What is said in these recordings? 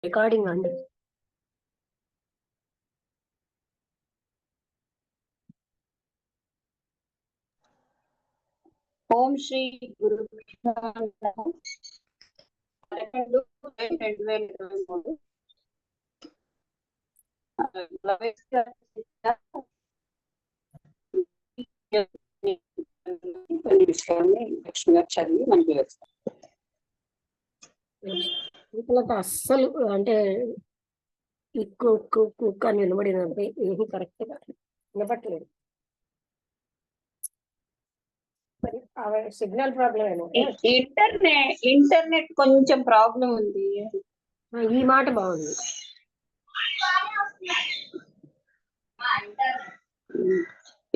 Recording అండి. ఓం శ్రీ గురు 12/2023 కొన్ని విషయాన్ని లక్ష్మి గారు చదివి మనకి వేస్తారు. ఇంతలో అస్సలు అంటే కుక్క అని నిలబడినంటే ఏమి కరెక్ట్ గా నిలబట్టలేదు. సిగ్నల్ ప్రాబ్లం ఇంటర్నెట్ కొంచెం ప్రాబ్లం ఉంది. ఈ మాట బాగుంది.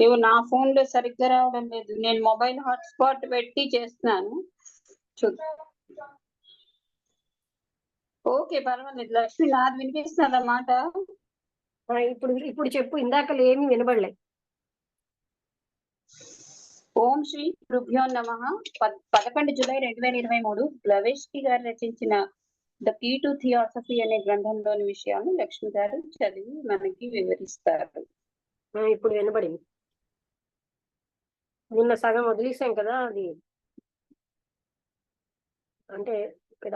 ఏవో నా ఫోన్ లో సరిగ్గా రావడం లేదు. నేను మొబైల్ హాట్స్పాట్ పెట్టి చేస్తున్నాను. ఓకే, పర్వాలేదు. లక్ష్మి, నాది వినిపిస్తుంది అన్నమాట. ఇప్పుడు చెప్పు. ఇందాక ఏమి వినబడలేదు. ఓం శ్రీ గురుభ్యో నమః. 11 జూలై 2023 బ్లవేష్కి గారు రచించిన ద కీ టు థియాసఫీ అనే గ్రంథంలోని విషయాన్ని లక్ష్మి గారు చదివి మనకి వివరిస్తారు. ఇప్పుడు వినబడింది. నిన్న సగం వదిలేసాం కదా. అది అంటే ఇక్కడ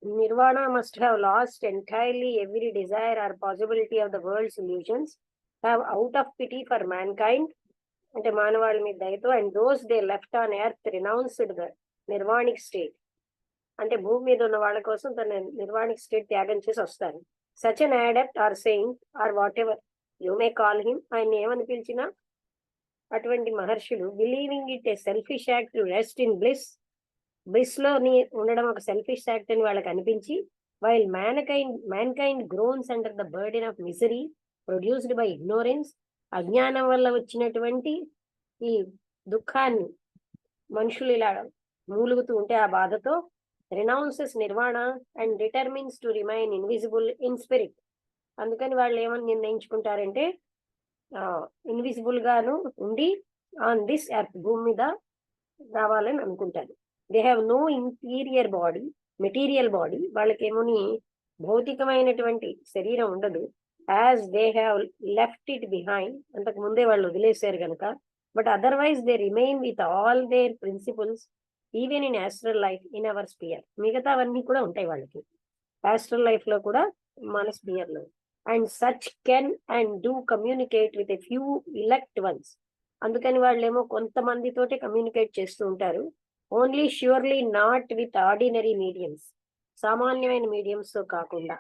Nirvana must have lost entirely every desire or possibility of the world's illusions, have out of pity for mankind, అంటే మానవాళి మీద దయతో, and those they left on earth renounced the nirvanic state, అంటే భూమి మీద ఉన్న వాళ్ళ కోసం తన నిర్వాణిక్ స్టేట్ త్యాగం చేసి వస్తారు. Such an adept or saint or whatever you may call him, ఆయన ఏమని పిలిచినా అటువంటి మహర్షులు, believing it a selfish act to rest in bliss లోని ఉండడం ఒక సెల్ఫిష్ యాక్ట్ అని వాళ్ళకి అనిపించి, while mankind groans under the burden of misery produced by ignorance, అజ్ఞానం వల్ల వచ్చినటువంటి ఈ దుఃఖాన్ని మనుషులు ఇలా మూలుగుతూ ఉంటే ఆ బాధతో, renounces Nirvana and determines to remain invisible in spirit. అందుకని వాళ్ళు ఏమని నిర్ణయించుకుంటారంటే ఇన్విజిబుల్ గాను ఉండి ఆన్ దిస్ ఎర్త్ భూమి మీద రావాలని అనుకుంటారు. They have no interior body, material body, వాళ్ళకేమోని భౌతికమైనటువంటి శరీరం ఉండదు. As they have left it behind, అంతకు ముందే వాళ్ళు వదిలేశారు కనుక. But otherwise they remain with all their principles even in astral life in our sphere. మిగతావన్నీ కూడా ఉంటాయి వాళ్ళకి యాస్ట్రల్ లైఫ్ లో కూడా, మన స్పియర్ లో. And such can and do communicate with a few elect ones. అందుకని వాళ్ళేమో కొంతమందితోటే కమ్యూనికేట్ చేస్తూ ఉంటారు. Only surely not with ordinary mediums, సామాన్యమైన మీడియంస్ తో కాకుండా.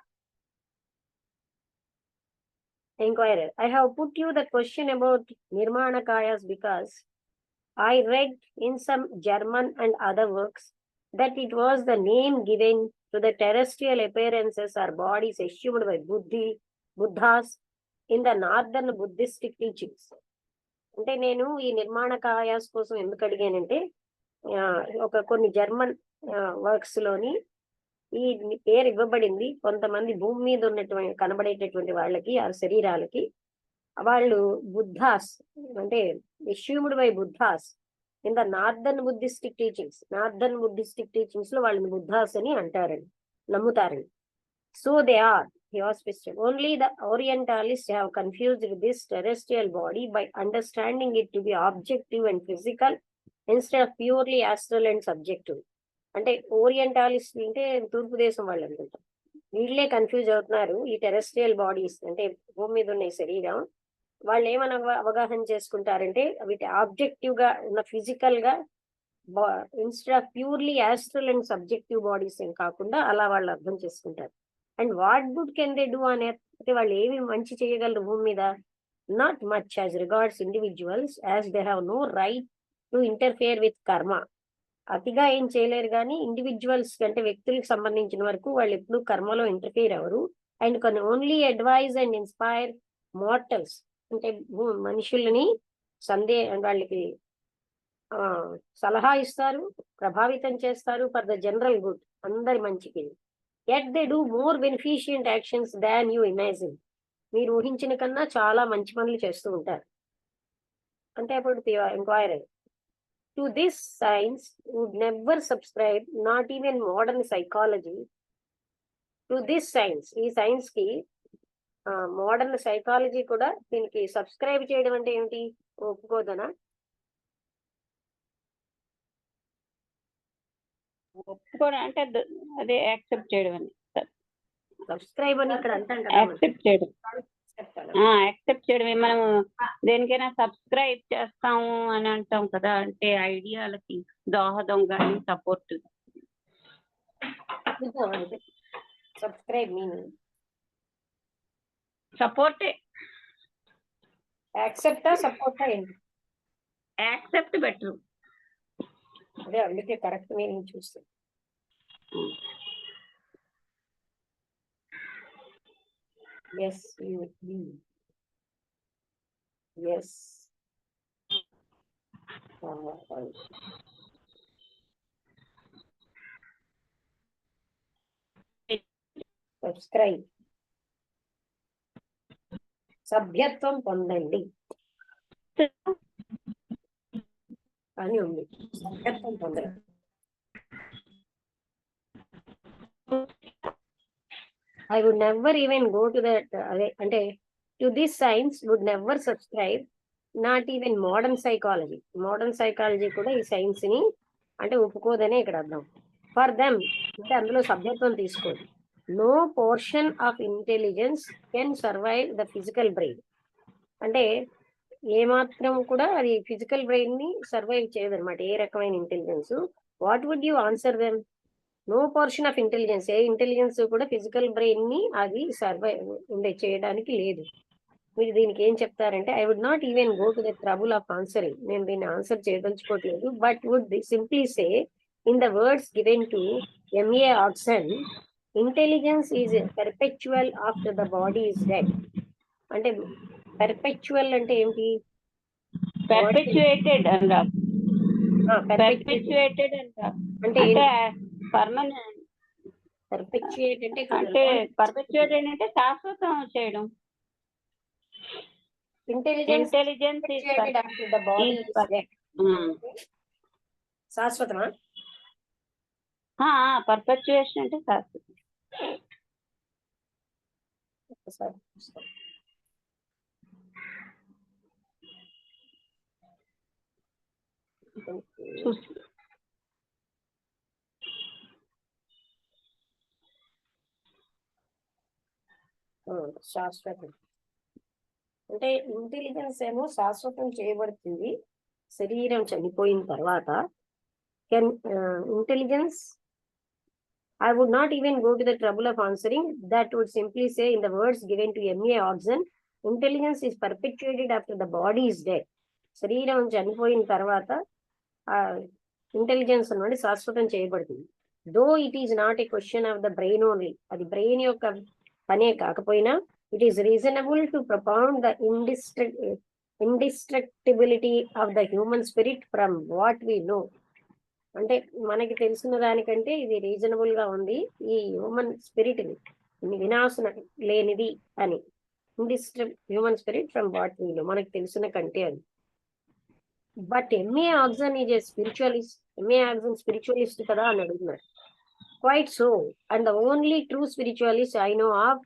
Inquirer, I have put you the question about Nirmanakayas because I read in some German and other works that it was the name given to the terrestrial appearances or bodies assumed by Buddhas in the northern Buddhistic teachings. అంటే నేను ఈ నిర్మాణకాయాస్ కోసం ఎందుకు అడిగానంటే, కొన్ని German works లోని ఈ పేరు ఇవ్వబడింది. కొంతమంది భూమి మీద ఉన్నటువంటి కనబడేటటువంటి వాళ్ళకి, ఆ శరీరాలకి, వాళ్ళు బుద్ధాస్ అంటే assumed by Buddhas in the northern Buddhistic teachings లో వాళ్ళని బుద్ధాస్ అని అంటారని నమ్ముతారని. So they are only the orientalist have confused this terrestrial body by understanding it to be objective and physical instead of purely astral and subjective. అంటే orientalist అంటే తూర్పు దేశం వాళ్ళు అనుకుంటాం, వీళ్ళే కన్ఫ్యూజ్ అవుతున్నారు. ఈ టెరెస్ట్రియల్ బాడీస్ అంటే భూమి మీద ఉన్న శరీరం, వాళ్ళు ఏమని అవగాహన చేసుకుంటారంటే వీటి ఆబ్జెక్టివ్ గా ఉన్న ఫిజికల్ గా, instead of purely astral and subjective bodies అని కాకుండా అలా వాళ్ళు అర్థం చేసుకుంటారు. And what good can they do అనే, అంటే వాళ్ళు ఏమి మంచి చేయగలరు భూమి మీద? Not much as regards individuals, as they have no right to interfere with karma. అతిగా ఏం చేయలేరు, కానీ ఇండివిజువల్స్ అంటే వ్యక్తులకు సంబంధించిన వరకు వాళ్ళు ఎప్పుడు కర్మలో ఇంటర్ఫియర్ అవ్వరు. అండ్ కొన్ని ఓన్లీ అడ్వైజ్ అండ్ ఇన్స్పైర్ మార్టల్స్, అంటే మనుషులని వాళ్ళకి సలహా ఇస్తారు, ప్రభావితం చేస్తారు ఫర్ ద జనరల్ గుడ్, అందరి మంచికి. Yet they do more beneficent actions than you imagine. మీరు ఊహించిన కన్నా చాలా మంచి పనులు చేస్తూ ఉంటారు. అంటే అప్పుడు enquirer, to this science would never subscribe, not even modern psychology, to this science, ఈ సైన్స్ కి మోడర్న్ సైకాలజీ కూడా దీనికి సబ్స్క్రైబ్ చేయడం అంటే ఏమిటి? ఒప్పుకోదనా? ఒప్పుకోవడం అంటే అదే యాక్సెప్ట్ చేయడం అని. సబ్స్క్రైబ్ అని ఇక్కడ అంటాం కదా. యాక్సెప్ట్ చేయడం, యాక్సెప్ట్ చేయడమే. మనం దేనికైనా సబ్స్క్రైబ్ చేస్తాము అని అంటాం కదా, అంటే ఐడియాలకి దోహదం కానీ సపోర్ట్. సబ్స్క్రైబ్ మీనింగ్ సపోర్టే. యాక్సెప్టా సపోర్టా ఏంటి? Accept better. అదే అందుకే కరెక్ట్ మీనింగ్ చూస్తే. Yes, you would be. Yes. Subscribe, సభ్యత్వం పొందండి అని ఉంది. సభ్యత్వం పొందడం. I would never even go to that, అంటే to this science would never subscribe, not even modern psychology. Modern psychology కూడా ఈ సైన్స్ ని అంటే ఒప్పుకోదనే ఇక్కడ అర్థం. ఫర్ దెమ్ అంటే అందులో సభ్యత్వం తీసుకోదు. No portion of intelligence can survive the physical brain, అంటే ఏమాత్రం కూడా అది ఫిజికల్ బ్రెయిన్ ని సర్వైవ్ చేయదు అనమాట, ఏ రకమైన intelligence. What would you answer them? No portion of intelligence, ఏ ఇంటెలిజెన్స్ కూడా ఫిజికల్ బ్రెయిన్ ని అది సర్వైవ్ చేయడానికి లేదు. మీరు దీనికి ఏం చెప్తారంటే, I would not even go to the trouble of answering, నేను దీన్ని ఆన్సర్ చేయదలుచుకోవట్లేదు, but would simply say in the words given to MA Oxon, intelligence is perpetual after the body is dead. అంటే పెర్పెచువల్ అంటే ఏంటి? పెర్పెచుయేటెడ్ అంట. పెర్పెచుయేటెడ్ అంటే permanent. పెర్పెచుయేట్ అంటే పర్పెచుయేటెడ్ అంటే శాశ్వతం చేయడం. Intelligence after the body is dead. శాశ్వతమా? పర్పెచుయేషన్ అంటే శాశ్వతం. శాశ్వతం అంటే ఇంటెలిజెన్స్ ఏమో శాశ్వతం చేయబడుతుంది శరీరం చనిపోయిన తర్వాత. Can intelligence, I would not even go to the trouble of answering, that would simply say in the words given to M.A. Ogden, intelligence is perpetuated after the body is dead. శరీరం చనిపోయిన తర్వాత intelligence అన్నది శాశ్వతం చేయబడుతుంది. Though it is not a question of the brain only, అది brain యొక్క పనే కాకపోయినా, it is reasonable to propound the indestructibility of the human spirit from what we know. అంటే మనకి తెలిసిన దానికంటే ఇది రీజనబుల్ గా ఉంది ఈ హ్యూమన్ స్పిరిట్ ని వినాశన లేనిది అని. Human spirit from what we know, మనకి తెలిసిన కంటే అది. But MA Oxon is a spiritualist, MA Oxon spiritualist కదా అని అడుగుతున్నాడు. Quite so, and the only true spiritualist I know of,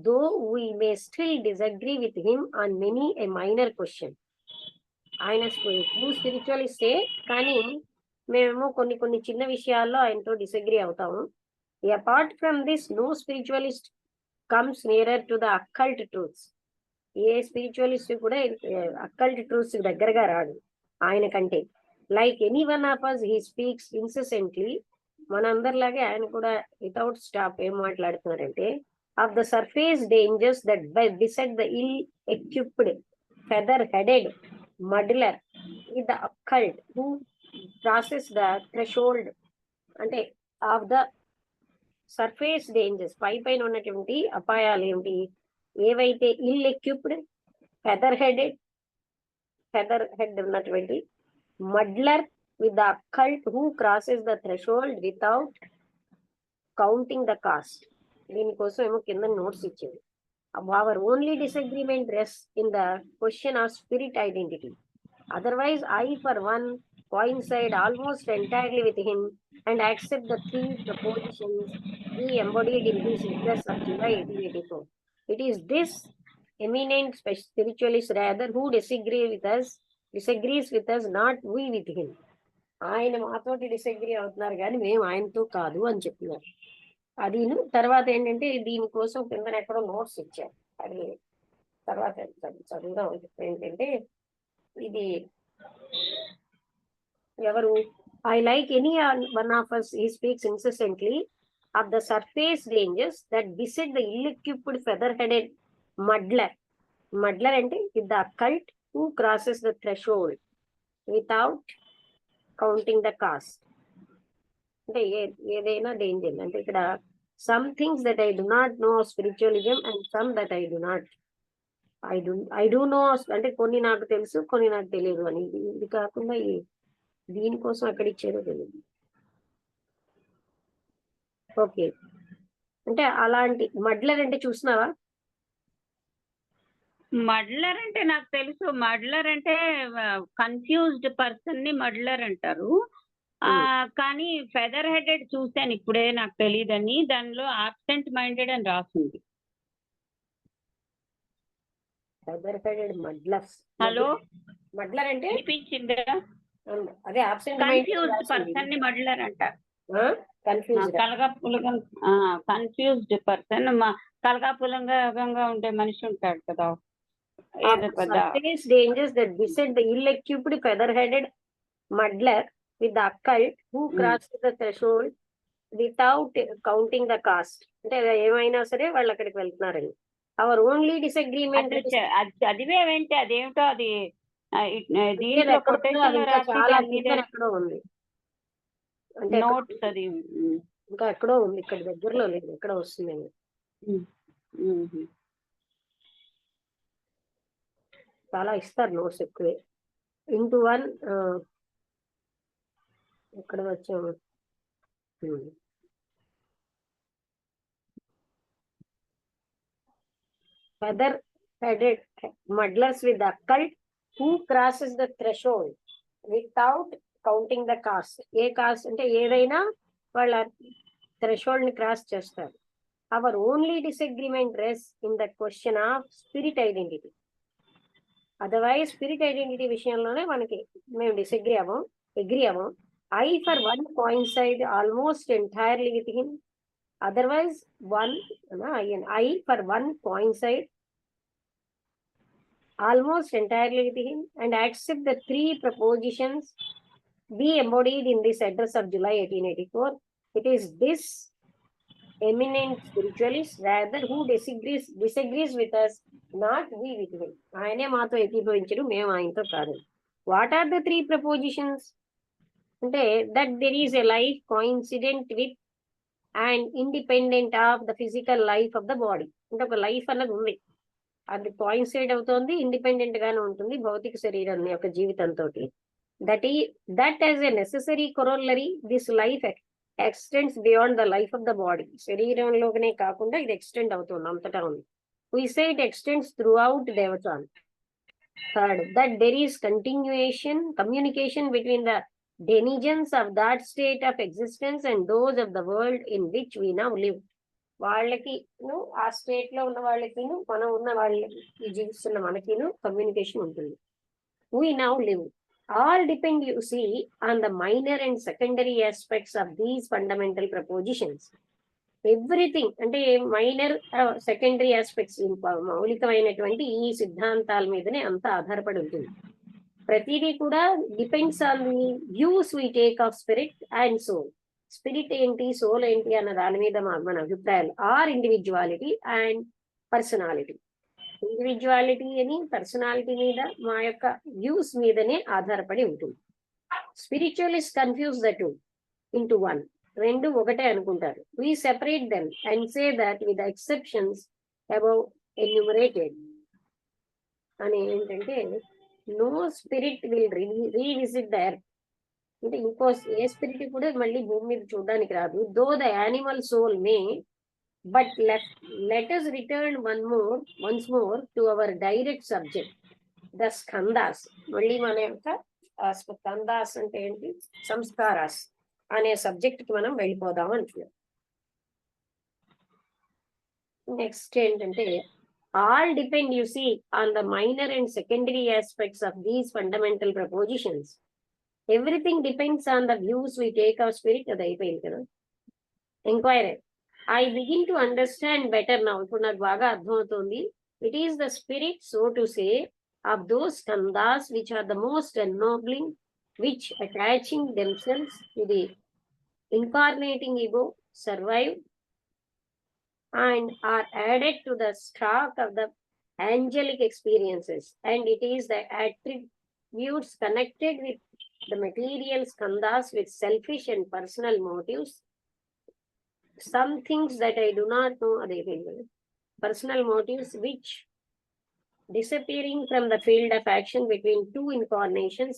though we may still disagree with him on many a minor question. ఆయన true స్పిరిచువలిస్టే, కానీ మేము కొన్ని చిన్న విషయాల్లో ఆయనతో డిసగ్రీ అవుతాము. Apart from this, no spiritualist comes nearer to the occult truths. A spiritualist కూడా అక్కల్ట్ ట్రూత్స్ దగ్గరగా రాడు ఆయన కంటే. Like any one of us he speaks incessantly, మనందరిలాగే ఆయన కూడా వితౌట్ స్టాప్ ఏం మాట్లాడుతున్నారంటే, of the surface dangers that beset the ill equipped feather headed muddler with the occult who process the threshold. అంటే ఆఫ్ ద సర్ఫేస్ డేంజర్స్, పైన ఉన్నటువంటి అపాయాలు ఏమిటి? ఏవైతే ఇల్ ఎక్విప్డ్, ఫెదర్ హెడ్ ఉన్నటువంటి, muddler with the occult who crosses the threshold without counting the cost. దీనికోసం ఏమో కింద notes ఇచ్చేది. Our only disagreement rest in the question of spirit identity. Otherwise I for one coincide almost entirely with him and accept the three propositions he embodied in his address of July 1884. It is this eminent spiritualist rather who disagrees with us, not we with him. ఆయన మాతోటి disagree అవుతున్నారు కానీ మేము ఆయనతో కాదు అని చెప్తున్నారు. అది తర్వాత ఏంటంటే దీనికోసం కింద ఎక్కడో నోట్స్ ఇచ్చారు. అది తర్వాత చదువుదాం ఏంటంటే ఇది ఎవరు I like any one of us, he speaks incessantly of the surface dangers that beset the ill-equipped feather-headed muddler. Muddler అంటే the occult who crosses the threshold without counting the cost. అంటే ఏదైనా డేంజర్ అంటే ఇక్కడ some things that I do not know of spiritualism and some that I do not. I do know అంటే కొన్ని నాకు తెలుసు కొన్ని నాకు తెలియదు అని. ఇది కాకుండా దీనికోసం అక్కడ ఇచ్చేదో తెలియదు. ఓకే, అంటే అలాంటి మడ్లర్ అంటే చూసినావా? మడ్లర్ అంటే నాకు తెలుసు. మడ్లర్ అంటే కన్ఫ్యూజ్డ్ పర్సన్ ని మడ్లర్ అంటారు. కానీ ఫెదర్ హెడెడ్ చూసాను ఇప్పుడే, నాకు తెలియదని. దానిలో ఆబ్సెంట్ మైండెడ్ అని రాసింది. Feather headed muddlers. Hello, muddler అంటే వినిపించిందా? అదే ఆబ్సెంట్ కన్ఫ్యూజ్డ్ పర్సన్ ని మడ్లర్ అంటారు. కన్ఫ్యూజ్డ్ పర్సన్, కలగాపులంగా ఉండే మనిషి ఉంటాడు కదా. Dangers that beset the ill equipped feather-headed muddler with the occult who crosses the threshold without counting the cost. అంటే ఏమైనా సరే వాళ్ళు అక్కడికి వెళ్తున్నారని. అవర్ ఓన్లీ డిసగ్రీమెంట్ చదివేంటి అదేమిటో అది దీంట్లో ఎక్కడో ఉంది అంటే నోట్స్ అది ఇంకా ఎక్కడో ఉంది, ఇక్కడ దగ్గరలో లేదు, ఎక్కడ వస్తుంది. చాలా ఇస్తారు నోట్స్ ఎక్కువే. ఇంటూ వన్ ఎక్కడ వచ్చాము. feather-headed muddlers with the occult who crosses the threshold without counting the cost. A cost అంటే ఏదైనా వాళ్ళ థ్రెషోల్డ్ ని క్రాస్ చేస్తారు. Our only disagreement rest in the question of spirit identity. Otherwise spirit identity విషయంలోనే మేము agree అవ్వం. I for one coincide almost entirely with him. Otherwise, I for one coincide almost entirely with him and accept the three propositions we embodied in this address of July 1884. It is this eminent spiritualist rather who disagrees with us, not we with him. ఆయనే మాతో ఏకీభవించరు, మేము ఆయనతో కాదు. What are the three propositions? అంటే that there is a life coincident with and independent of the physical life of the body. అంటే ఒక life అన్నది ఉంది, అది కోయిన్సైడ్ అవుతోంది, ఇండిపెండెంట్ గానే ఉంటుంది భౌతిక శరీరం యొక్క జీవితంతో. that as a necessary corollary, this life extends beyond the life of the body. శరీరంలోనే కాకుండా ఇది ఎక్స్టెండ్ అవుతుంది, అంతటా ఉంది. We say it extends throughout Devachan. Third, that there is communication between the denizens of that state of existence and those of the world in which we now live. వాళ్ళకి ఆ state లో ఉన్న వాళ్ళకి మనం ఉన్న వాళ్ళకి జీవిస్తున్న మనకి కమ్యూనికేషన్ ఉంటుంది. We now live. All depend, you see, on the minor and secondary aspects of these fundamental propositions. Everything అంటే మైనర్ సెకండరీ ఆస్పెక్ట్స్, మౌలికమైనటువంటి ఈ సిద్ధాంతాల మీదనే అంతా ఆధారపడి ఉంటుంది. ప్రతిదీ కూడా depends on the views we take of spirit and soul. Spirit ఏంటి, సోల్ ఏంటి అన్న దాని మీద మన అభిప్రాయాలు or individuality and personality. Individuality అని పర్సనాలిటీ మీద మా యొక్క వ్యూస్ మీదనే ఆధారపడి ఉంటుంది. Spiritualist confuse the two into one. రెండు ఒకటే అనుకుంటారు. We separate them and say that with the exceptions above enumerated అని ఏంటంటే no spirit will revisit the earth. అంటే ఇంకో ఏ స్పిరిట్ కూడా మళ్ళీ భూమి మీద చూడడానికి రాదు. though the animal soul may, but let us return once more to our direct subject, the skandhas. మళ్ళీ మన యొక్క స్కందాస్ అంటే ఏంటి, సంస్కారాస్ అనే సబ్జెక్ట్ కి మనం వెళ్ళిపోదాం అంటున్నాం. నెక్స్ట్ ఏంటంటే all depend, you see, on the minor and secondary aspects of these fundamental propositions. Everything depends on the views we take of spirit. అది అయిపోయింది కదా. Enquiry, I begin to understand better now. ఇప్పుడు నాకు బాగా అర్థమవుతుంది. It is the spirit, so to say, of those skandhas which are the most ennobling, which attaching themselves to the incarnating ego survive and are added to the stock of the angelic experiences, and it is the attributes connected with the material skandhas with selfish and personal motives. Some things that I do not know, personal motives which, disappearing from the field of action between two incarnations,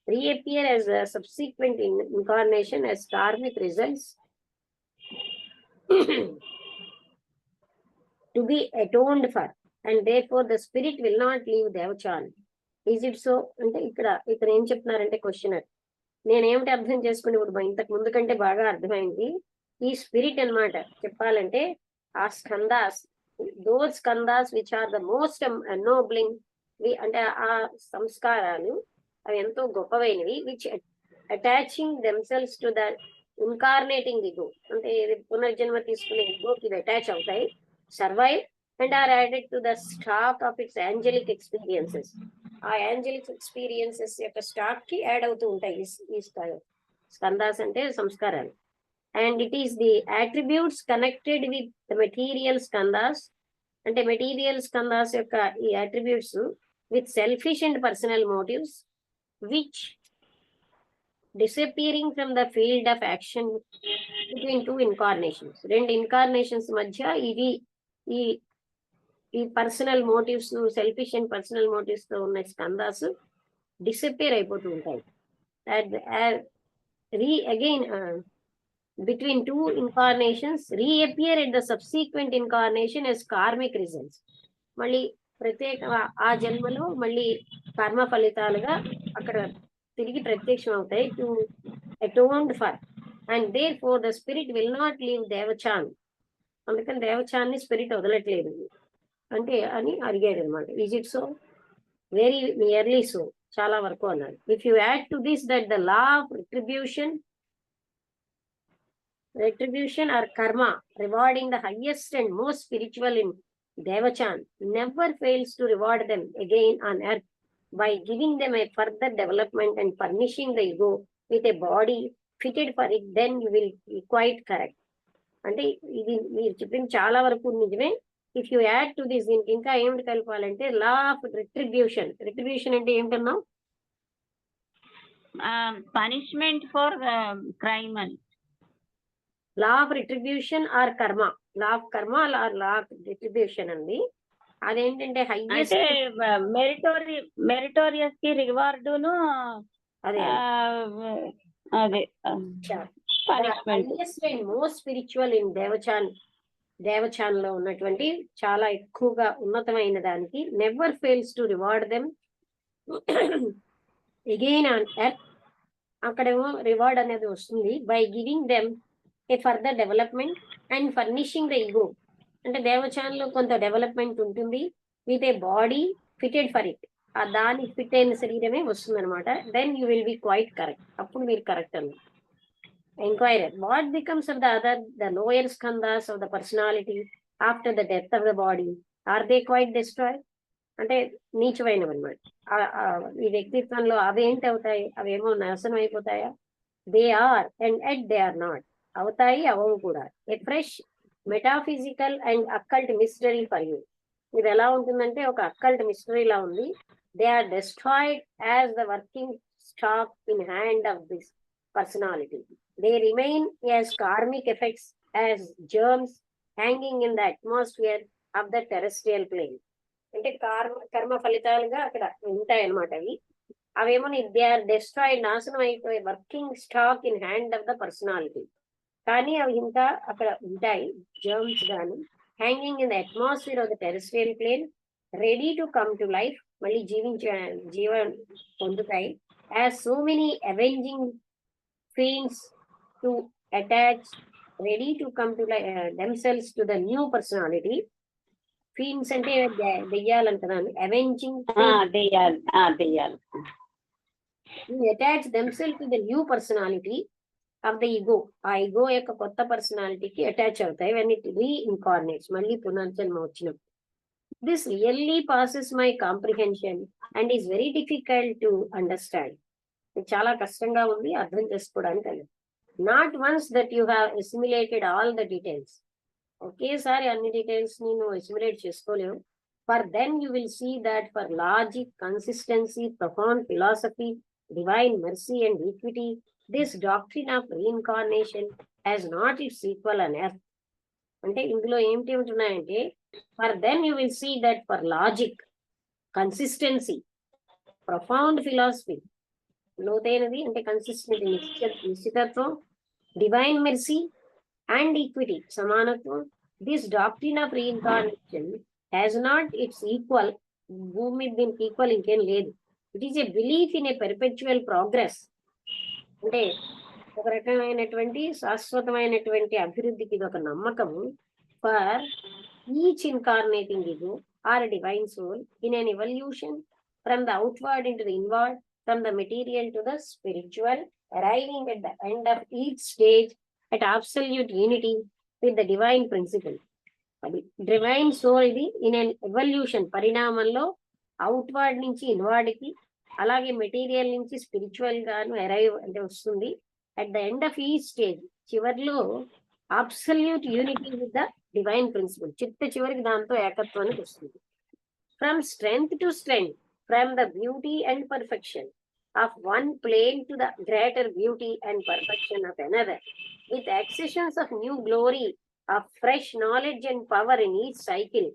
reappear as a subsequent incarnation as karmic results to be atoned for, and therefore the spirit will not leave Devachan. Is it so? అంటే ఇక్కడ ఏం చెప్తున్నారంటే questionnaire, నేనేమిటి అర్థం చేసుకుని ఇప్పుడు ఇంతకు ముందు కంటే బాగా అర్థమైంది. ఈ స్పిరిట్ అన్నమాట చెప్పాలంటే ఆ skandhas, those skandhas which are the most ennobling, అంటే ఆ సంస్కారాలు అవి ఎంతో గొప్పవైనవి, which attaching themselves to the incarnating ego, అంటే పునర్జన్మ తీసుకునే ఇగోకి ఇవి అటాచ్ అవుతాయి, survive and are added to the stock of its angelic experiences. ఆ angelic experiences యొక్క స్టాక్ కి యాడ్ అవుతూ ఉంటాయి ఈ స్కందాస్ అంటే సంస్కారాలు. And it is the attributes connected with the material skandhas, అంటే మెటీరియల్ స్కందాస్ యొక్క ఈ attributes with selfish and personal motives, which, disappearing from the field of action between two incarnations, రెండు ఇన్కార్నేషన్స్ మధ్య ఇవి ఈ personal motives, selfish and personal motives తో ఉన్న skandhas disappear అయిపోతూ ఉంటాయి. Again between two incarnations reappear at the subsequent incarnation as karmic results, మళ్ళీ ప్రత్యేక ఆ జన్మలో మళ్ళీ కర్మ ఫలితాలుగా అక్కడ తిరిగి ప్రత్యక్షం అవుతాయి. To atoned for, and therefore the spirit will not leave Devachan, అందుకని దేవచాన్ని స్పిరిట్ వదలట్లేదు అంటే అని అడిగాడు అనమాట. Is it so? Very nearly so, చాలా వరకు అన్నాడు. If you add to this that the law of retribution or karma rewarding the highest and most spiritual in Devachan never fails to reward them again on earth by giving them a further development and furnishing the ego with a body fitted for it, then you will be quite correct. అంటే ఇది మీరు చెప్పింది చాలా వరకు నిజమే. If you add to this, దీనికి ఇంకా ఏమిటి కలపాలంటే లా ఆఫ్ రిట్రిబ్యూషన్. రిట్రిబ్యూషన్ అంటే ఏమిటన్నావు? పనిష్మెంట్ ఫర్ క్రైమ్ అని. లా of retribution or karma, law of karma or law of retribution అండి. అదేంటంటే హైయెస్ట్ మెరిటోరియస్ కి రివార్డును, అదే అదే highest and most spiritual in Devachan లో ఉన్నటువంటి చాలా ఎక్కువగా ఉన్నతమైన దానికి never fails to reward them again on earth, అక్కడేమో రివార్డ్ అనేది వస్తుంది by giving them a further development and furnishing the ego, అంటే దేవచాన్ లో కొంత డెవలప్మెంట్ ఉంటుంది, with a body fitted for it, ఆ దానికి ఫిట్ అయిన శరీరమే వస్తుంది అనమాట. Then you will be quite correct, అప్పుడు మీరు కరెక్ట్ అన్న. Inquirer, what becomes of the lower skandhas of the personality after the death of the body? Are they quite destroyed? అంటే నీచమైనవి అనమాట. ఈ వ్యక్తిత్వంలో అవి ఏంటి అవుతాయి? అవేమో నాశనం అయిపోతాయా? They are and yet they are not, అవుతాయి అవవు కూడా. A fresh metaphysical and occult mystery for you. ఇది ఎలా ఉంటుందంటే ఒక అక్కల్ట్ మిస్టరీలా ఉంది. They are destroyed as the working stock in hand of this personality. They remain as karmic effects, as germs hanging in the atmosphere of the terrestrial plane. అంటే కర్మ ఫలితాలుగా అక్కడ ఉంటాయి అన్నమాట. అవేమో దే ఆర్ డెస్ట్రాయిడ్, నాశనం అయిపోయే working stock in hand of the personality, కానీ అవి ఇంకా అక్కడ ఉంటాయి జర్మ్స్ గాను, hanging in the atmosphere of the terrestrial plane, ready to come to life, మళ్ళీ జీవం పొందుతాయి. has so many avenging fiends to attach, ready to come to themselves to the new personality. Fiends అంటే దెయ్యాలంటున్నాను. Avenging దెయ్యాలు దెయ్యాలు to attach themselves to the new personality of the ego. ఆ ego యొక్క కొత్త పర్సనాలిటీకి attach అవుతాయి when it reincarnates, మళ్ళీ పునర్జన్మ వచ్చినప్పుడు. This really passes my comprehension and is very difficult to understand. ఇది చాలా కష్టంగా ఉంది అర్థం చేసుకోవడానికి అది. Not once that you have assimilated all the details. ఒకేసారి అన్ని డీటెయిల్స్ ని నువ్వు అసిమిలేట్ చేసుకోలేవు. For then you will see that for logic, consistency, profound philosophy, divine mercy and equity, this doctrine of reincarnation has not its equal on earth. అంటే ఇందులో ఏమిటి ఉంటున్నాయంటే, for then you will see that for logic, consistency, profound philosophy, లోతైనది అంటే consistent నిశ్చితత్వం, divine mercy and equity, సమానత్వం. This doctrine of reincarnation has not its equal. భూమి మీద దీనికి ఈక్వల్ ఇంకేం లేదు. It is a belief in a perpetual progress. అంటే ఒక రకమైనటువంటి శాశ్వతమైనటువంటి అభివృద్ధికి ఇది ఒక నమ్మకము. For each incarnating ego or divine soul in an evolution from the outward into the inward, from the material to the spiritual, arriving at the end of each stage at absolute unity with the divine principle. అది divine soul ఇది in an evolution, పరిణామంలో outward నుంచి inward కి, అలాగే material నుంచి spiritual గాను arrive అంటే వస్తుంది. అట్ ద ఎండ్ ఆఫ్ ఈ స్టేజ్, చివరిలో absolute unity with the divine principle, చివరికి దాంతో ఏకత్వానికి వస్తుంది. From strength to strength, from the beauty and perfection of one plane to the greater beauty and perfection of another, with accessions of new glory, of fresh knowledge and power in each cycle.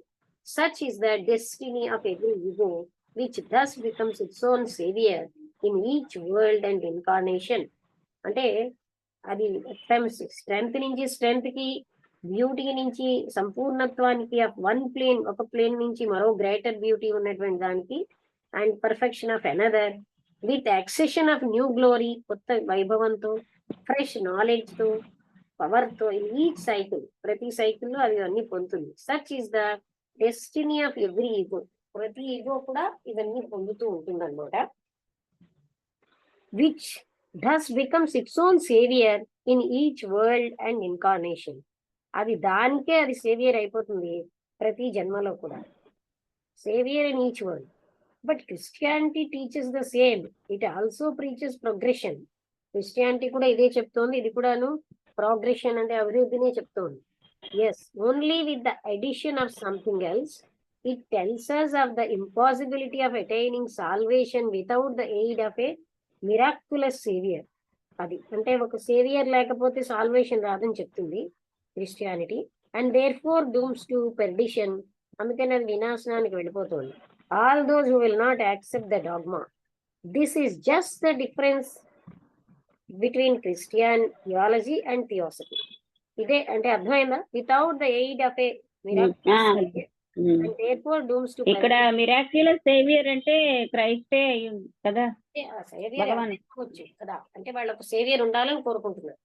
Such is the destiny of every ego, which thus becomes its own savior in each world and incarnation. అంటే అది strength నుంచి strength కి, beauty నుంచి సంపూర్ణత్వానికి, of one plane, ఒక plane నుంచి మరో greater beauty ఉన్నటువంటి దానికి, and perfection of another, with accession of new glory, కొత్త వైభవంతో, ఫ్రెష్ నాలెడ్జ్ తో, పవర్ తో, ఈచ్ సైకిల్, ప్రతి సైకిల్లో అది అన్ని పొందుతుంది. Such is the destiny of every ego. ప్రతి ఈగో కూడా ఇవన్నీ పొందుతూ ఉంటుంది అనమాట. Which thus becomes its own savior in each world and incarnation. అది దానికే అది సేవియర్ అయిపోతుంది ప్రతి జన్మలో కూడా. Saviour in each world. But Christianity teaches the same. It also preaches progression. Christianity కూడా ఇదే చెప్తోంది, ఇది కూడాను ప్రోగ్రెషన్ అంటే అభివృద్ధినే చెప్తోంది. Yes, only with the addition of something else it tells us of the impossibility of attaining salvation without the aid of a miraculous savior. అది అంటే ఒక సేవియర్ లేకపోతే సాల్వేషన్ రాదని చెప్తుంది Christianity. And therefore dooms to perdition. అందుకని అది వినాశనానికి వెళ్ళిపోతుంది. All those who will not accept the dogma. This is just the difference between Christian theology and theosophy. ఇదే అంటే అర్థమైందా? Without the aid of a miraculous, and therefore dooms to ఇక్కడ miraculous saviour అంటే క్రైస్టే కదా, సేవియర్ కదా. అంటే వాళ్ళకు సేవియర్ ఉండాలని కోరుకుంటున్నారు,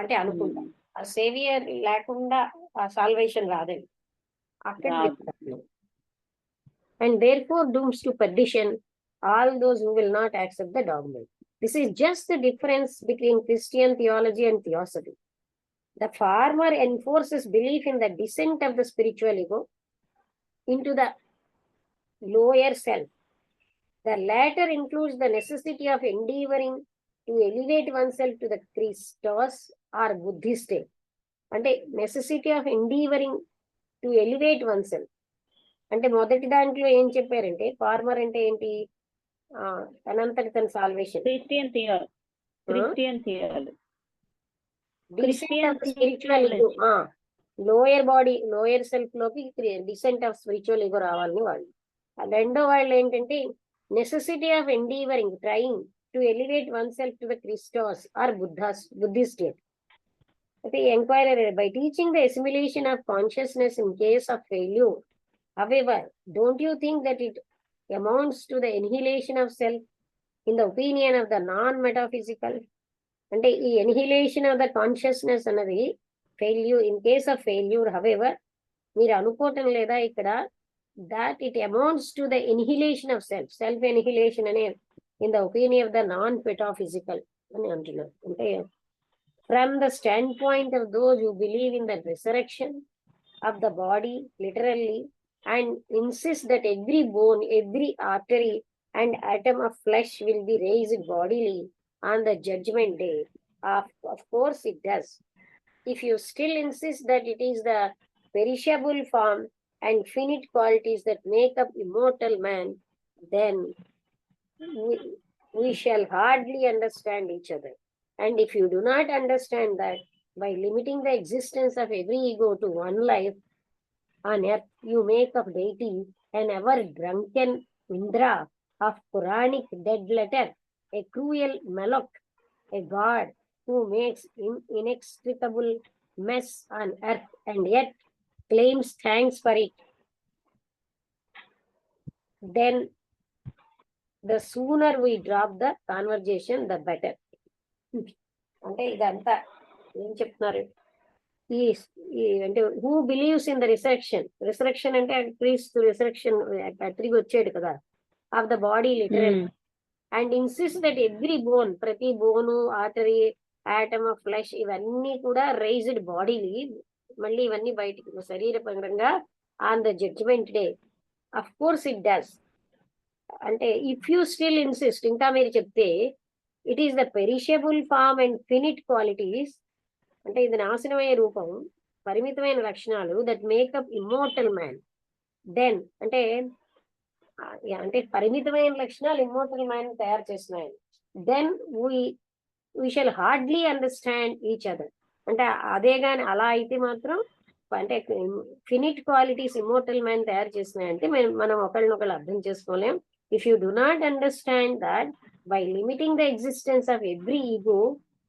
అంటే అనుకుంటారు. ఆ సేవియర్ లేకుండా ఆ సాల్వేషన్ రాదండి అక్కడ. And therefore dooms to perdition all those who will not accept the dogma. This is just the difference between Christian theology and theosophy. The former enforces belief in the descent of the spiritual ego into the lower self. The latter includes the necessity of endeavoring to elevate oneself to the Christos or Buddhist state. అంటే necessity of endeavouring to elevate oneself. అంటే మొదటి దాంట్లో ఏం చెప్పారంటే, farmer అంటే ఏంటి, తనంతటి తన salvation. Lower body, lower self లోకి డిసెంట్ ఆఫ్ స్పిరిచువల్ ఈగో రావాలని వాళ్ళు. రెండో వాళ్ళు ఏంటంటే necessity of endeavouring, trying to elevate oneself to the Christos or Buddhist state. అయితే enquiry by teaching the assimilation of consciousness in case of failure. However, don't you think that it amounts to the annihilation of self? in the opinion of the non-metaphysical, అంటే ఈ annihilation of the consciousness అన్నది failure, in case of failure however మీరు అనుకోవటం లేదా ఇక్కడ that it amounts to the annihilation of self annihilation అనే in the opinion of the non-metaphysical అని అంటున్నారు. అంటే from the standpoint of those who believe in the resurrection of the body literally and insist that every bone, every artery and atom of flesh will be raised bodily on the judgment day. Of course it does. If you still insist that it is the perishable form and finite qualities that make up immortal man, then we shall hardly understand each other. And if you do not understand that by limiting the existence of every ego to one life on earth, you make of deity an ever drunken Indra of Puranic dead letter, a cruel Malok, a god who makes inextricable mess on earth and yet claims thanks for it. Then the sooner we drop the conversation, the better. అంటే ఇదంతా ఏం చెప్తున్నారు, ఈ అంటే who believes in the resurrection అంటే క్రీస్తు resurrection తిరిగి వచ్చాడు కదా of the body literal and insist that every bone, ప్రతి బోను, ఆర్టరీ, ఆటమ్ ఆఫ్ ఫ్లెష్ ఇవన్నీ కూడా రైజ్డ్ బాడీని, మళ్ళీ ఇవన్నీ బయటికి శరీరపరంగా on the judgment day. Of course it does. అంటే ఇఫ్ యూ స్టిల్ ఇన్సిస్ట్, ఇంకా మీరు చెప్తే it is the perishable form and finite qualities, అంటే ఇది నాశనమయ్యే రూపం, పరిమితమైన లక్షణాలు, that make up immortal man. Then అంటే పరిమితమైన లక్షణాలు ఇమ్మోర్టల్ మ్యాన్ తయారు చేస్తున్నాయి. Then we shall hardly understand each other. అంటే అదే గాని అలా అయితే మాత్రం, అంటే ఫినిట్ క్వాలిటీస్ ఇమ్మోర్టల్ మ్యాన్ తయారు చేస్తున్నాయంటే మనం ఒకళ్ళనొకళ్ళు అర్థం చేసుకోలేం. If you do not understand that by limiting the existence of every ego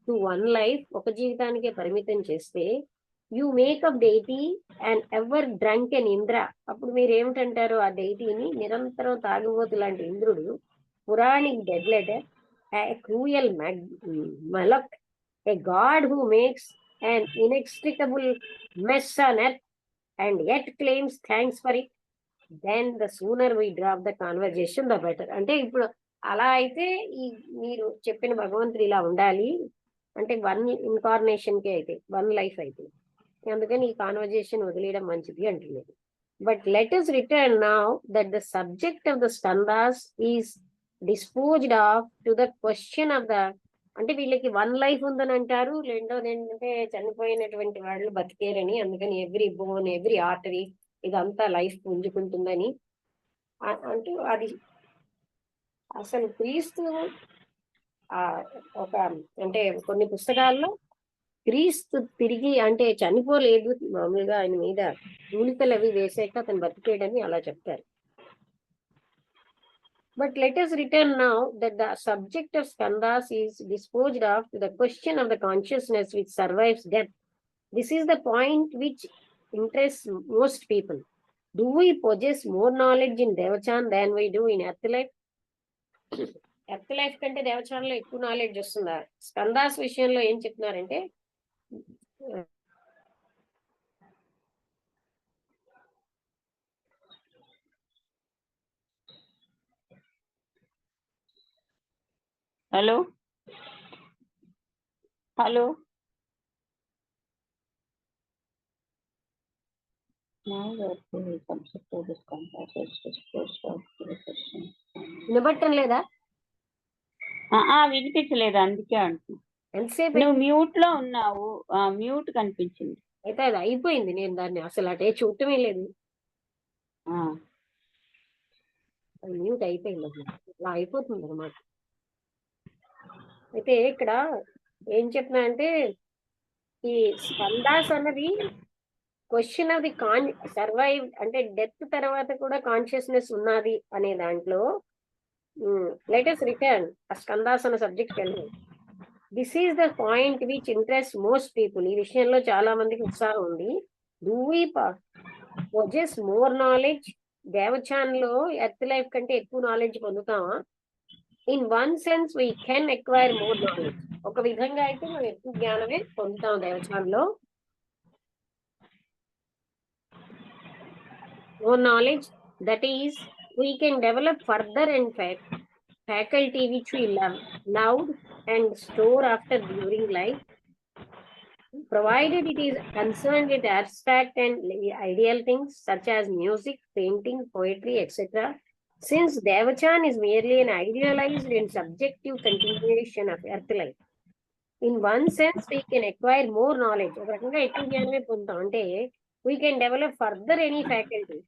to one life, ఒక జీవితానికే పరిమితం చేస్తే, you make of deity and ever drunk and Indra. అప్పుడు మీరు ఏమిటంటారు, ఆ డెయిటీని నిరంతరం తాగుబోతు లాంటి ఇంద్రుడు, Puranic dead letter, a cruel Malak, a god who makes an inextricable mess on earth and yet claims thanks for it. Then the sooner we drop the conversation, the better. అంటే ఇప్పుడు అలా అయితే ఈ మీరు చెప్పిన భగవంతుడు ఇలా ఉండాలి అంటే వన్ ఇన్కార్నేషన్ కి అయితే, వన్ లైఫ్ అయితే, అందుకని ఈ కాన్వర్జేషన్ వదిలేయడం మంచిది అంటున్నారు. But let us return now that the subject of the skandhas is disposed of to the question of the, అంటే వీళ్ళకి వన్ లైఫ్ ఉందని అంటారు. రెండోది ఏంటంటే చనిపోయినటువంటి వాళ్ళు బతికేరని, అందుకని ఎవ్రీ బోన్, ఎవ్రీ ఆర్టరీ ఇదంతా లైఫ్ పుంజుకుంటుందని అంటూ, అది అసలు క్రీస్తు ఒక అంటే కొన్ని పుస్తకాల్లో క్రీస్తు తిరిగి అంటే చనిపోలేదు, మామూలుగా ఆయన మీద తూలికలు అవి వేసాక అతను బతికేయడని అలా చెప్తారు. But let us return now that the subject of skandhas is disposed of to the question of the consciousness which survives death. This is the point which interests most people. Do we possess more knowledge in Devachan than we do in earth life? Earth life కంటే దేవచానంలో ఎక్కువ knowledge వస్తుందా? స్కందాస్ విషయంలో ఏం చెప్తున్నారంటే, hello hello వినబట్టం లేదా? వినిపించలేదు, అందుకే అంటున్నా. ఎంతసేపు నువ్వు మ్యూట్ లో ఉన్నావు, మ్యూట్ కనిపించింది. అయితే అది అయిపోయింది, నేను దాన్ని అసలు అటే చూడటమే లేదు, అది మ్యూట్ అయిపోయింది, అలా అయిపోతుంది అనమాట. అయితే ఇక్కడ ఏం చెప్తున్నా అంటే, ఈ స్కందాస్ అన్నది క్వశ్చన్ ఆఫ్ ది సర్వైవ్, అంటే డెత్ తర్వాత కూడా కాన్షియస్నెస్ ఉన్నది అనే దాంట్లో లెట్ us రిటర్న్ ఆ స్కందాస్ అనే సబ్జెక్ట్ వెళ్ళి, this is the point which interest most people. ఈ విషయంలో చాలా మందికి ఉత్సాహం ఉంది. Do we possess more knowledge? Devachan లో ఎర్త్ లైఫ్ కంటే ఎక్కువ నాలెడ్జ్ పొందుతామా? In one sense, we can acquire more knowledge. ఒక విధంగా అయితే మనం ఎక్కువ జ్ఞానమే పొందుతాం దేవచాన్లో. More knowledge, that is, we can develop further and faculty which we loved and store after during life, provided it is concerned with abstract and ideal things such as music, painting, poetry, etc. Since Devachan is merely an idealized and subjective continuation of earth life, in one sense we can acquire more knowledge. ఒక రకంగా ఎక్కువ జ్ఞానమే పొందుతాం. అంటే we can develop further any faculty.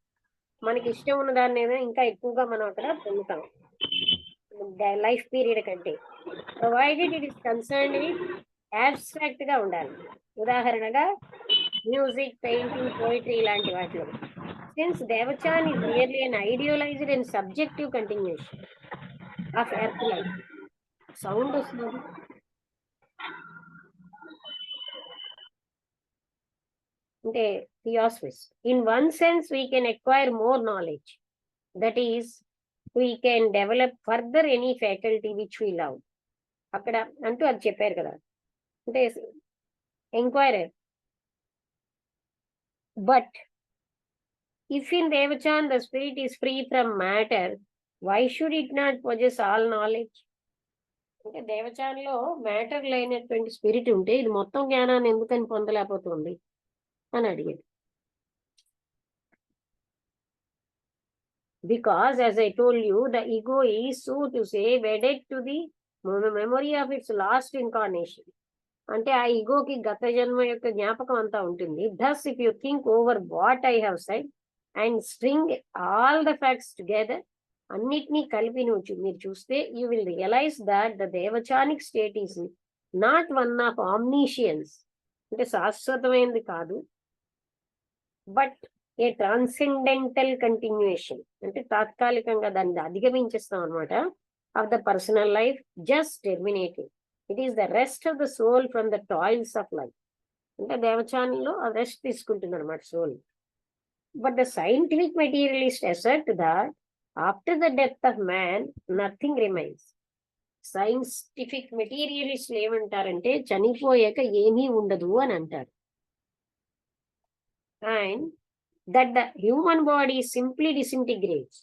మనకి ఇష్టం ఉన్న దాన్ని ఇంకా ఎక్కువగా మనం అక్కడ పొందుతాం లైఫ్ పీరియడ్ కంటే. Provided it is concerned with abstract గా ఉండాలి. ఉదాహరణగా మ్యూజిక్, పెయింటింగ్, పోయిటరీ ఇలాంటి వాటిలో. Since Devachan is merely an idealized and subjective continuation of earth life. Sound వస్తుంది. అంటే theosophists. In one sense we can acquire more knowledge, that is, we can develop further any faculty which we love. అక్కడ అంటూ అది చెప్పారు కదా, అంటే enquirer. But if in Devachan the spirit is free from matter, why should it not possess all knowledge? అంటే దేవచాన్లో matter లేనటువంటి spirit ఉంటే ఇది మొత్తం జ్ఞానాన్ని ఎందుకని పొందలేకపోతుంది అని అడిగాడు. Because as I told you, the ego is, so to say, wedded to the memory of its last incarnation. అంటే ఆ ఈగోకి గత జన్మ యొక్క జ్ఞాపకం అంతా ఉంటుంది. Thus, if you think over what I have said and string all the facts together, అన్నిటినీ కలిపి మీరు చూస్తే, you will realize that the Devachanic state is not one of omniscience, అంటే శాశ్వతమైనది కాదు, బట్ ఏ ట్రాన్సెండెంటల్ కంటిన్యూయేషన్, అంటే తాత్కాలికంగా దాన్ని అధిగమించేస్తాం అనమాట, of the personal life just terminating. It is the rest of the soul from the toils of life. అంటే దేవచానిలో రెస్ట్ తీసుకుంటుంది అనమాట soul. But the scientific materialist assert that after the death of man nothing remains. Scientific మెటీరియలిస్టులు ఏమంటారంటే చనిపోయాక ఏమీ ఉండదు అని అంటారు. And that the human body simply disintegrates.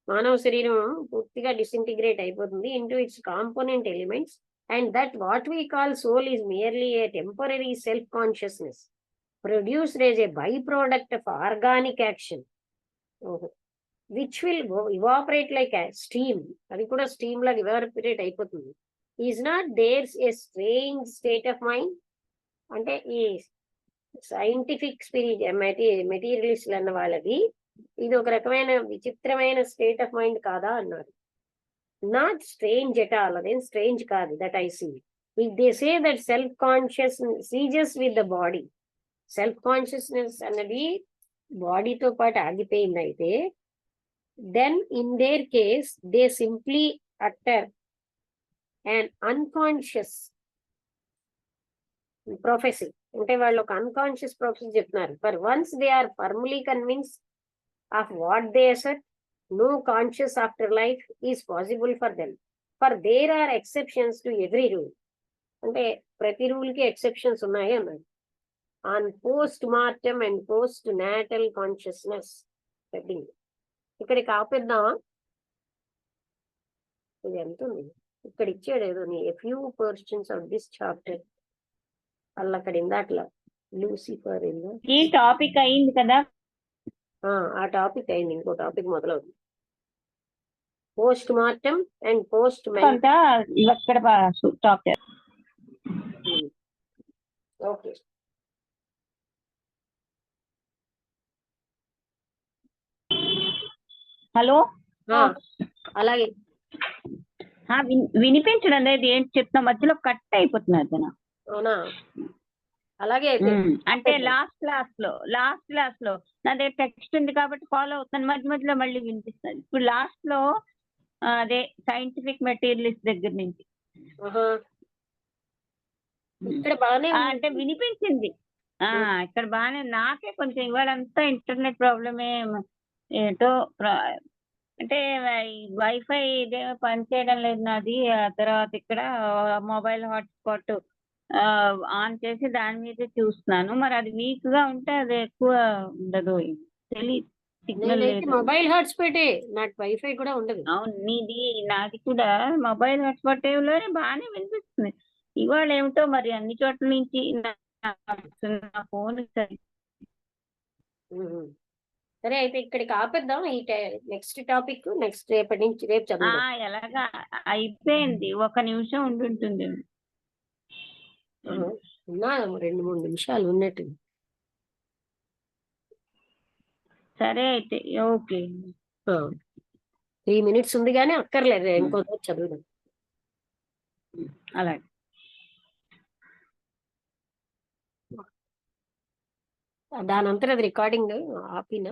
మానవ శరీరం పూర్తిగా డిసింటిగ్రేట్ అయిపోతుంది into its component elements, and that what we call soul is merely a temporary self-consciousness produced as a byproduct of organic action, which will evaporate like a steam. అది కూడా steam లాగా evaporate అయిపోతుంది. Is not there a strange state of mind? అంటే ఈ scientific spirit మెటీరియలిస్టులు అన్న వాళ్ళది ఇది ఒక రకమైన విచిత్రమైన స్టేట్ ఆఫ్ మైండ్ కాదా అన్నారు. నాట్ స్ట్రేంజ్ ఎట్ ఆల్, అదేం స్ట్రేంజ్ కాదు. That I see if they say that self conscious ceases with the body, self consciousness అన్నది బాడీతో పాటు ఆగిపోయింది అయితే, then in their case they simply utter and unconscious prophecy. అంటే వాళ్ళు ఒక అన్కాన్షియస్ ప్రొఫెసీ చెప్తున్నారు. For once they are firmly convinced of what they assert, no conscious after life is possible for them, for there are exceptions to every rule. అంటే ప్రతి rule కి exceptions ఉన్నాయి అన్నారు. On post mortem and post natal consciousness heading. ఇక్కడికి ఆపేద్దామా? ఇది ఎంత ఉంది ఇక్కడ ఇచ్చాడు ఏదో a few portions of this chapter. అక్కడ ఇందాట్లా లూసిఫర్ ఈ టాపిక్ అయింది కదా, ఆ టాపిక్ అయింది. ఇంకో టాపిక్ మొదలవుతుంది. Post mortem and post topic. Okay, hello, అలాగే వినిపించడం లేదు. ఏంటి చెప్తున్నా, మధ్యలో కట్ అయిపోతున్నారు జన. అవునా? అలాగే అంటే లాస్ట్ క్లాస్ లో నా దగ్గర టెక్స్ట్ ఉంది కాబట్టి ఫాలో అవుతాను, మధ్య మధ్యలో మళ్ళీ వినిపిస్తుంది. ఇప్పుడు లాస్ట్ లో అదే సైంటిఫిక్ మెటీరియల్స్ దగ్గర నుంచి ఇక్కడ బాగానే అంటే వినిపించింది. ఇక్కడ బాగానే, నాకే కొంచెం ఇవాళంతా ఇంటర్నెట్ ప్రాబ్లమే ఏంటో అంటే వైఫై ఇదే పనిచేయడం లేదు నాది. ఆ తర్వాత ఇక్కడ మొబైల్ హాట్స్పాట్ ఆన్ చేసి దాని మీదే చూస్తున్నాను. మరి అది వీక్ గా ఉంటే అది ఎక్కువ ఉండదు. తెలియదు, సిగ్నల్ నేనైతే లేదు. మొబైల్ హాట్స్పాటే, నాకు వైఫై కూడా ఉండదు. అవును, నాది కూడా మొబైల్ హాట్స్పాట్ లోనే బాగానే వినిపిస్తుంది. ఇవాళ ఏమిటో మరి అన్ని చోట్ల నుంచి నా ఫోన్ ఉహుం. సరే అయితే ఇక్కడికి ఆపేద్దాం. ఈ నెక్స్ట్ టాపిక్ నెక్స్ట్ రేపటి నుంచి రేపు చదువుదాం. ఎలాగా అయిపోయింది. 1 నిమిషం ఉండుంటుంది. ఆహా. ఉన్నా 2-3 నిమిషాలు ఉన్నట్టు. సరే అయితే ఓకే. 3 మినిట్స్ ఉంది కానీ అక్కర్లేదు, ఇంకో రోజు చదువుదాం. అలాగే. దానంతరం అది రికార్డింగ్ ఆపిన